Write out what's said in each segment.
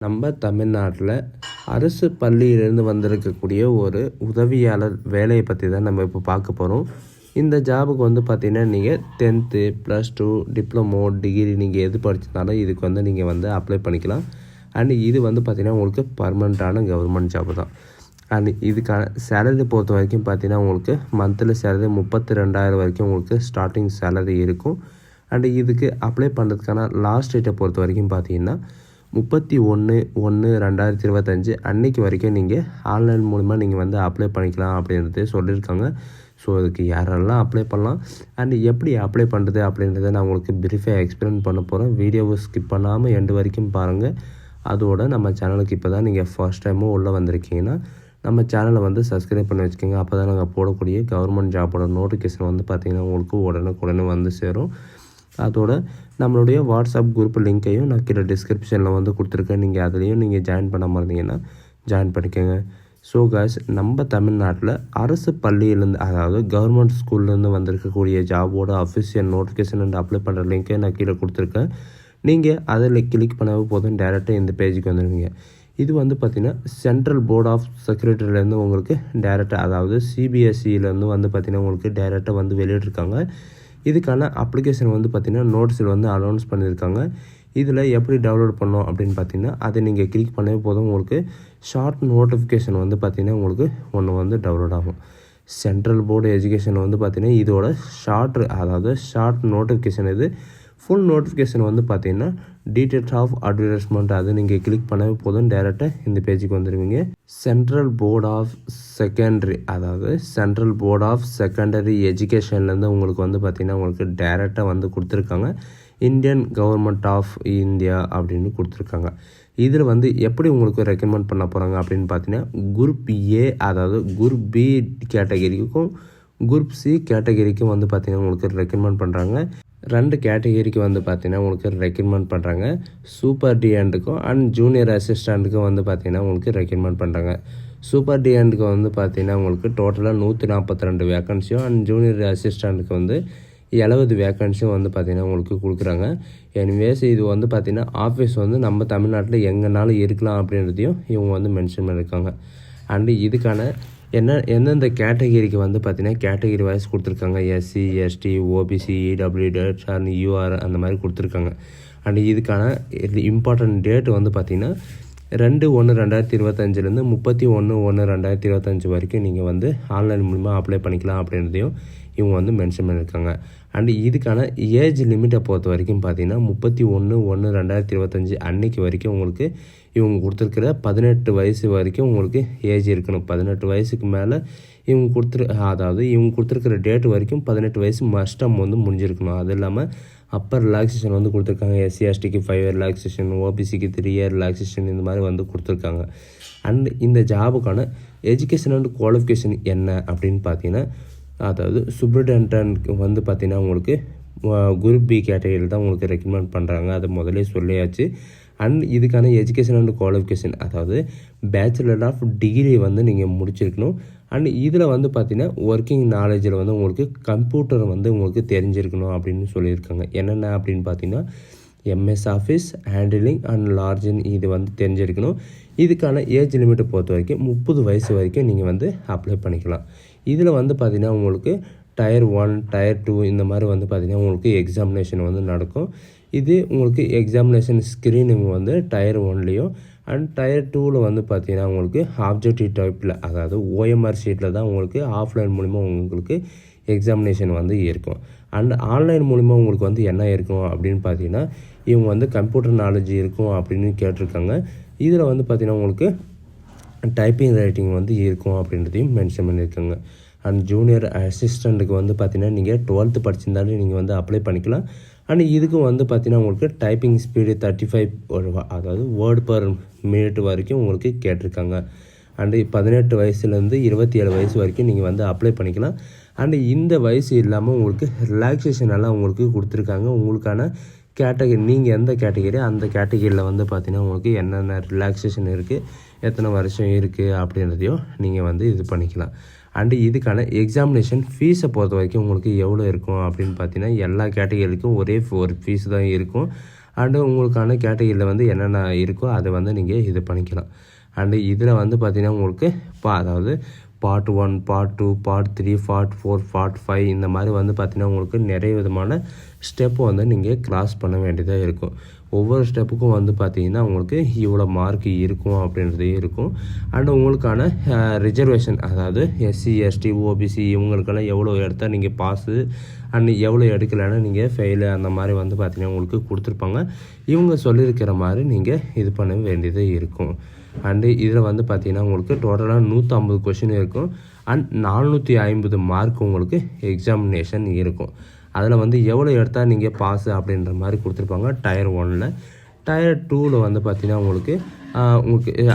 நம்ம தமிழ்நாட்டில் அரசு பள்ளியிலேருந்து வந்திருக்கக்கூடிய ஒரு உதவியாளர் வேலையை பற்றி தான் நம்ம இப்போ பார்க்க போகிறோம். இந்த ஜாபுக்கு வந்து பார்த்திங்கன்னா நீங்கள் 10th +2 டிப்ளமோ டிகிரி நீங்கள் எது படிச்சிருந்தாலும் இதுக்கு வந்து நீங்கள் வந்து அப்ளை பண்ணிக்கலாம். அண்ட் இது வந்து பார்த்திங்கன்னா உங்களுக்கு பர்மனெண்ட்டான கவர்மெண்ட் ஜாப் தான். அண்ட் இதுக்கான சேலரி பொறுத்த வரைக்கும் பார்த்திங்கன்னா உங்களுக்கு மந்த்லி சேலரி 32,000 வரைக்கும் உங்களுக்கு ஸ்டார்டிங் சேலரி இருக்கும். அண்டு இதுக்கு அப்ளை பண்ணுறதுக்கான லாஸ்ட் டேட்டை பொறுத்த வரைக்கும் பார்த்திங்கன்னா 31/1/2025 அன்றைக்கி வரைக்கும் நீங்கள் ஆன்லைன் மூலிமா நீங்கள் வந்து அப்ளை பண்ணிக்கலாம் அப்படின்றது சொல்லியிருக்காங்க. ஸோ அதுக்கு யாரெல்லாம் அப்ளை பண்ணலாம் அண்ட் எப்படி அப்ளை பண்ணுறது அப்படின்றத நான் உங்களுக்கு ப்ரீஃபாக எக்ஸ்பிளைன் பண்ண போகிறேன். வீடியோவை ஸ்கிப் பண்ணாமல் எண்டு வரைக்கும் பாருங்கள். அதோட நம்ம சேனலுக்கு இப்போ தான் நீங்கள் ஃபர்ஸ்ட் டைமும் உள்ளே வந்திருக்கீங்கன்னா நம்ம சேனலை வந்து சப்ஸ்கிரைப் பண்ணி வச்சுக்கோங்க. அப்போ தான் நாங்கள் போடக்கூடிய கவர்மெண்ட் ஜாபோட நோட்டிஃபிகேஷன் வந்து பார்த்திங்கன்னா உங்களுக்கு உடனுக்குடனே வந்து சேரும். அதோட நம்மளுடைய வாட்ஸ்அப் குரூப் லிங்க்கையும் நான் கீழே டிஸ்கிரிப்ஷனில் வந்து கொடுத்துருக்கேன். நீங்கள் அதுலேயும் நீங்கள் ஜாயின் பண்ண இருந்தீங்கன்னா ஜாயின் பண்ணிக்கோங்க. ஸோ காய்ஸ், நம்ம தமிழ்நாட்டில் அரசு பள்ளியிலேருந்து அதாவது கவர்மெண்ட் ஸ்கூல்லேருந்து வந்திருக்கக்கூடிய ஜாபோட அஃபிஷியல் நோட்டிஃபிகேஷன் அண்ட் அப்ளை பண்ணுற லிங்க்கை நான் கீழே கொடுத்துருக்கேன். நீங்கள் அதில் கிளிக் பண்ணவே போதும் டேரெக்டாக இந்த பேஜுக்கு வந்துடுவீங்க. இது வந்து பார்த்திங்கன்னா சென்ட்ரல் போர்ட் ஆஃப் செக்யூரிட்டிலேருந்து உங்களுக்கு டேரெக்டாக அதாவது சிபிஎஸ்சியிலேருந்து வந்து பார்த்திங்கன்னா உங்களுக்கு டேரெக்டாக வந்து வெளியிட்ருக்காங்க. இதுக்கான அப்ளிகேஷன் வந்து பார்த்திங்கன்னா நோட்ஸில் வந்து அனௌன்ஸ் பண்ணியிருக்காங்க. இதில் எப்படி டவுன்லோட் பண்ணோம் அப்படின்னு பார்த்தீங்கன்னா அதை நீங்கள் கிளிக் பண்ணவே போதும் உங்களுக்கு ஷார்ட் நோட்டிஃபிகேஷன் வந்து பார்த்திங்கன்னா உங்களுக்கு ஒன்று வந்து டவுன்லோட் ஆகும். சென்ட்ரல் போர்டு எஜுகேஷன் வந்து பார்த்திங்கன்னா இதோட ஷார்ட் நோட்டிஃபிகேஷன் இது. ஃபுல் நோட்டிஃபிகேஷன் வந்து பார்த்திங்கன்னா டீட்டெயில்ஸ் ஆஃப் அட்வர்டைஸ்மெண்ட் அது நீங்கள் கிளிக் பண்ணவே போதும் டேரெக்டாக இந்த பேஜுக்கு வந்துடுவீங்க. சென்ட்ரல் போர்ட் ஆஃப் செகண்டரி எஜுகேஷன்லேருந்து உங்களுக்கு வந்து பார்த்திங்கன்னா உங்களுக்கு டேரெக்டாக வந்து கொடுத்துருக்காங்க. இந்தியன் கவர்மெண்ட் ஆஃப் இந்தியா அப்படின்னு கொடுத்துருக்காங்க. இதில் வந்து எப்படி உங்களுக்கு ரெக்கமெண்ட் பண்ண போகிறாங்க அப்படின்னு பார்த்தீங்கன்னா குரூப் ஏ அதாவது குரூப் பி கேட்டகரிக்கும் குரூப் சி கேட்டகரிக்கும் வந்து பார்த்திங்கன்னா உங்களுக்கு ரெக்கமெண்ட் பண்ணுறாங்க. 2 கேட்டகரிக்கு வந்து பார்த்திங்கன்னா உங்களுக்கு ரெக்கமெண்ட் பண்ணுறாங்க. சூப்பர் டிஎன்ட்டுக்கும் அண்ட் ஜூனியர் அசிஸ்டண்ட்டுக்கும் வந்து பார்த்திங்கன்னா உங்களுக்கு ரெக்கமெண்ட் பண்ணுறாங்க. சூப்பர் டிஎன்ட்டுக்கு வந்து பார்த்திங்கன்னா உங்களுக்கு டோட்டலாக 142 வேக்கன்சியும் அண்ட் ஜூனியர் அசிஸ்டண்ட்டுக்கு வந்து 70 வேக்கன்சியும் வந்து பார்த்திங்கன்னா உங்களுக்கு கொடுக்குறாங்க. எனிவேஸ் இது வந்து பார்த்திங்கன்னா ஆஃபீஸ் வந்து நம்ம தமிழ்நாட்டில் எங்கேனாலும் இருக்கலாம் அப்படின்றதையும் இவங்க வந்து மென்ஷன் பண்ணியிருக்காங்க. அண்டு இதுக்கான எந்தெந்த கேட்டகிரிக்கு வந்து பார்த்திங்கன்னா கேட்டகிரி வைஸ் கொடுத்துருக்காங்க. SC ST OBC EWD and UR அந்த மாதிரி கொடுத்துருக்காங்க. அண்ட் இதுக்கான இம்பார்ட்டன்ட் டேட் வந்து பார்த்திங்கன்னா 2/1/2025 31/1/2025 வரைக்கும் நீங்கள் வந்து ஆன்லைன் மூலிமா அப்ளை பண்ணிக்கலாம் அப்படின்றதையும் இவங்க வந்து மென்ஷன் பண்ணியிருக்காங்க. அண்ட் இதுக்கான ஏஜ் லிமிட்டை பொறுத்த வரைக்கும் பார்த்திங்கன்னா 31/1/2025 அன்னைக்கு வரைக்கும் உங்களுக்கு இவங்க கொடுத்துருக்கிற 18 வயசு வரைக்கும் உங்களுக்கு ஏஜ் இருக்கணும். 18 வயசுக்கு மேலே இவங்க கொடுத்துருக்கிற டேட் வரைக்கும் 18 வயசு மஸ்டம் வந்து முடிஞ்சிருக்கணும். அது இல்லாமல் அப்பர் ரிலாக்ஸேஷன் வந்து கொடுத்துருக்காங்க. எஸ்சி எஸ்டிக்கு 5 இயர் ரிலாக்ஸேஷன், ஓபிசிக்கு 3 இயர் ரிலாக்ஸேஷன் இந்த மாதிரி வந்து கொடுத்துருக்காங்க. அண்ட் இந்த ஜாபுக்கான எஜுகேஷன் அண்ட் குவாலிஃபிகேஷன் என்ன அப்படின்னு பார்த்தீங்கன்னா அதாவது சூப்பரிண்டென்டன்ட்க்கு வந்து பார்த்திங்கன்னா உங்களுக்கு குரூப் பி கேட்டகரியில் தான் உங்களுக்கு ரெக்கமெண்ட் பண்ணுறாங்க. அது முதலே சொல்லியாச்சு. அண்ட் இதுக்கான எஜுகேஷன் அண்ட் குவாலிஃபிகேஷன் அதாவது பேச்சுலர் ஆஃப் டிகிரி வந்து நீங்கள் முடிச்சிருக்கணும். அண்ட் இதில் வந்து பார்த்திங்கன்னா ஒர்க்கிங் நாலேஜில் வந்து உங்களுக்கு கம்ப்யூட்டர் வந்து உங்களுக்கு தெரிஞ்சிருக்கணும் அப்படின்னு சொல்லியிருக்காங்க. என்னென்ன அப்படின்னு பார்த்தீங்கன்னா எம்எஸ் ஆஃபீஸ் ஹேண்டிலிங் அண்ட் லார்ஜின் இது வந்து தெரிஞ்சிருக்கணும். இதுக்கான ஏஜ் லிமிட்டை பொறுத்த வரைக்கும் 30 வயசு வரைக்கும் நீங்கள் வந்து அப்ளை பண்ணிக்கலாம். இதில் வந்து பார்த்திங்கன்னா உங்களுக்கு Tier 1 Tier 2 இந்த மாதிரி வந்து பார்த்திங்கன்னா உங்களுக்கு எக்ஸாமினேஷன் வந்து நடக்கும். இது உங்களுக்கு எக்ஸாமினேஷன் ஸ்க்ரீனிங் வந்து Tier 1லேயும் அண்ட் Tier 2வில் வந்து பார்த்திங்கன்னா உங்களுக்கு ஆப்ஜெக்டிவ் டைப்பில் அதாவது OMR ஷீட்டில் தான் உங்களுக்கு ஆஃப்லைன் மூலிமா உங்களுக்கு எக்ஸாமினேஷன் வந்து இருக்கும். அண்ட் ஆன்லைன் மூலிமா உங்களுக்கு வந்து என்ன இருக்கும் அப்படின்னு பார்த்தீங்கன்னா இவங்க வந்து கம்ப்யூட்டர் நாலேஜ் இருக்கும் அப்படின்னு கேட்டிருக்காங்க. இதில் வந்து பார்த்திங்கன்னா உங்களுக்கு டைப்பிங் ரைட்டிங் வந்து இருக்கும் அப்படின்றதையும் மென்ஷன் பண்ணியிருக்காங்க. அண்ட் ஜூனியர் அசிஸ்டண்ட்டுக்கு வந்து பார்த்திங்கன்னா நீங்கள் 12th படிச்சிருந்தாலும் நீங்கள் வந்து அப்ளை பண்ணிக்கலாம். அண்ட் இதுக்கும் வந்து பார்த்திங்கன்னா உங்களுக்கு டைப்பிங் ஸ்பீடு 35 அதாவது வேர்டு பர் மினிட் வரைக்கும் உங்களுக்கு கேட்டிருக்காங்க. அண்டு 18 வயசுலேருந்து 27 வயசு வரைக்கும் நீங்கள் வந்து அப்ளை பண்ணிக்கலாம். அண்டு இந்த வயசு இல்லாமல் உங்களுக்கு ரிலாக்ஸேஷன் எல்லாம் உங்களுக்கு கொடுத்துருக்காங்க. உங்களுக்கான கேட்டகரி நீங்கள் எந்த கேட்டகரி அந்த கேட்டகரியில் வந்து பார்த்திங்கன்னா உங்களுக்கு என்னென்ன ரிலாக்ஸேஷன் இருக்குது எத்தனை வருஷம் இருக்குது அப்படின்றதையும் நீங்கள் வந்து இது பண்ணிக்கலாம். அண்டு இதுக்கான எக்ஸாமினேஷன் ஃபீஸை பொறுத்த வரைக்கும் உங்களுக்கு எவ்வளோ இருக்கும் அப்படின்னு பார்த்தீங்கன்னா எல்லா கேட்டகரிக்கும் ஒரே ஒரு ஃபீஸ் தான் இருக்கும். அண்டு உங்களுக்கான கேட்டகரியில் வந்து என்னென்ன இருக்கோ அதை வந்து நீங்கள் இது பண்ணிக்கலாம். அண்டு இதில் வந்து பார்த்திங்கன்னா உங்களுக்கு அதாவது part 1, part 2, part 3, part 4, part 5 இந்த மாதிரி வந்து பார்த்திங்கன்னா உங்களுக்கு நிறைய விதமான ஸ்டெப்பு வந்து நீங்கள் கிராஸ் பண்ண வேண்டியதாக இருக்கும். ஒவ்வொரு ஸ்டெப்புக்கும் வந்து பார்த்திங்கன்னா உங்களுக்கு இவ்வளோ மார்க் இருக்கும் அப்படின்றதே இருக்கும். அண்டு உங்களுக்கான ரிசர்வேஷன் அதாவது எஸ்சி, எஸ்டி, ஓபிசி இவங்களுக்கெல்லாம் எவ்வளோ எடுத்தால் நீங்கள் பாஸு அண்ட் எவ்வளோ எடுக்கலைன்னா நீங்கள் ஃபெயிலு அந்த மாதிரி வந்து பார்த்திங்கன்னா உங்களுக்கு கொடுத்துருப்பாங்க. இவங்க சொல்லியிருக்கிற மாதிரி நீங்கள் இது பண்ண வேண்டியது இருக்கும். அண்டு இதில் வந்து பார்த்திங்கன்னா உங்களுக்கு டோட்டலாக 150 கொஷின் இருக்கும். அண்ட் 450 மார்க் உங்களுக்கு எக்ஸாமினேஷன் இருக்கும். அதில் வந்து எவ்வளோ எடுத்தால் நீங்கள் பாஸு அப்படின்ற மாதிரி கொடுத்துருப்பாங்க டயர் 1ல். டயர் 2ல் வந்து பார்த்திங்கன்னா உங்களுக்கு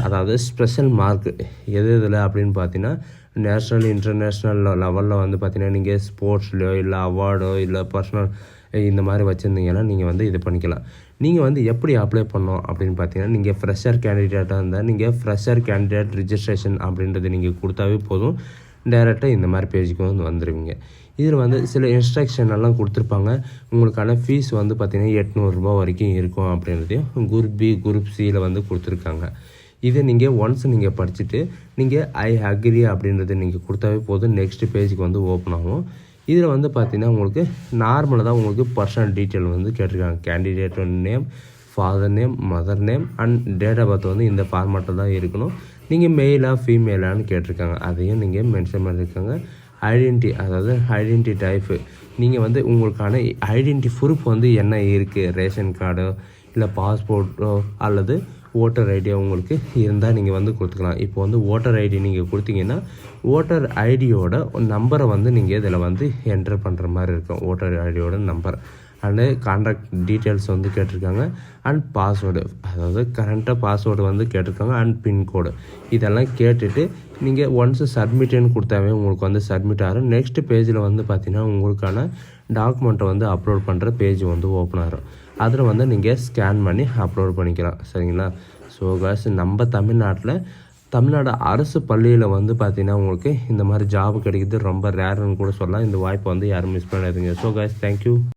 அதாவது ஸ்பெஷல் மார்க் எது இதில் அப்படின்னு பார்த்தீங்கன்னா நேஷ்னல் இன்டர்நேஷ்னல் லெவலில் வந்து பார்த்திங்கன்னா நீங்கள் ஸ்போர்ட்ஸ்லையோ இல்லை அவார்டோ இல்லை பர்சனல் இந்த மாதிரி வச்சுருந்தீங்கன்னா நீங்கள் வந்து இது பண்ணிக்கலாம். நீங்கள் வந்து எப்படி அப்ளை பண்ணோம் அப்படின்னு பார்த்தீங்கன்னா நீங்கள் ஃப்ரெஷர் கேண்டிடேட்டாக இருந்தால் நீங்கள் ஃப்ரெஷர் கேண்டிடேட் ரிஜிஸ்ட்ரேஷன் அப்படின்றது நீங்கள் கொடுத்தாவே போதும். டைரெக்டாக இந்த மாதிரி பேஜுக்கு வந்து வந்துடுவீங்க. இதில் வந்து சில இன்ஸ்ட்ரக்ஷன் எல்லாம் கொடுத்துருப்பாங்க. உங்களுக்கான ஃபீஸ் வந்து பார்த்திங்கன்னா 800 ரூபா வரைக்கும் இருக்கும் அப்படின்றதையும் குரூப் பி குரூப் சியில் வந்து கொடுத்துருக்காங்க. இதை நீங்கள் ஒன்ஸ் நீங்கள் படிச்சுட்டு நீங்கள் ஐ அக்ரி அப்படின்றத நீங்கள் கொடுத்தாவே போதும். நெக்ஸ்ட் பேஜுக்கு வந்து ஓப்பன் ஆகும். இதில் வந்து பார்த்திங்கன்னா உங்களுக்கு நார்மலாக தான் உங்களுக்கு பர்சனல் டீட்டெயில் வந்து கேட்டிருக்காங்க. Candidate name, father name, mother name and date of birth வந்து இந்த ஃபார்மேட்டில் தான் இருக்கணும். நீங்கள் மெயிலாக ஃபீமேலான்னு கேட்டிருக்காங்க. அதையும் நீங்கள் மென்ஷன் பண்ணியிருக்காங்க. ஐடென்டி அதாவது ஐடென்டி டைப்பு நீங்கள் வந்து உங்களுக்கான ஐடென்டி ப்ரூஃப் வந்து என்ன இருக்குது, ரேஷன் கார்டோ இல்லை பாஸ்போர்ட்டோ அல்லது ஓட்டர் ஐடியோ உங்களுக்கு இருந்தால் நீங்கள் வந்து கொடுத்துக்கலாம். இப்போ வந்து ஓட்டர் ஐடி நீங்கள் கொடுத்தீங்கன்னா ஓட்டர் ஐடியோட நம்பரை வந்து நீங்கள் இதில் வந்து என்டர் பண்ணுற மாதிரி இருக்கும். ஓட்டர் ஐடியோட நம்பர் அண்டு கான்டாக்ட் டீட்டெயில்ஸ் வந்து கேட்டிருக்காங்க. அண்ட் பாஸ்வேர்டு அதாவது கரண்ட்டாக பாஸ்வேர்டு வந்து கேட்டிருக்காங்க. அண்ட் பின்கோடு இதெல்லாம் கேட்டுட்டு நீங்கள் ஒன்ஸு சப்மிட்டுன்னு கொடுத்தாவே உங்களுக்கு வந்து சப்மிட் ஆகும். நெக்ஸ்ட் பேஜில் வந்து பார்த்திங்கன்னா உங்களுக்கான டாக்குமெண்ட்டை வந்து அப்லோட் பண்ணுற பேஜ் வந்து ஓப்பன் ஆகும். அதில் வந்து நீங்கள் ஸ்கேன் பண்ணி அப்லோட் பண்ணிக்கலாம். சரிங்களா? ஸோ காய்ஸ் நம்ம தமிழ்நாடு அரசு பள்ளியில் வந்து பார்த்திங்கன்னா உங்களுக்கு இந்த மாதிரி ஜாப் கிடைக்கிறது ரொம்ப ரேர்னு கூட சொல்லலாம். இந்த வாய்ப்பை வந்து யாரும் மிஸ் பண்ணாதீங்க. So guys thank you.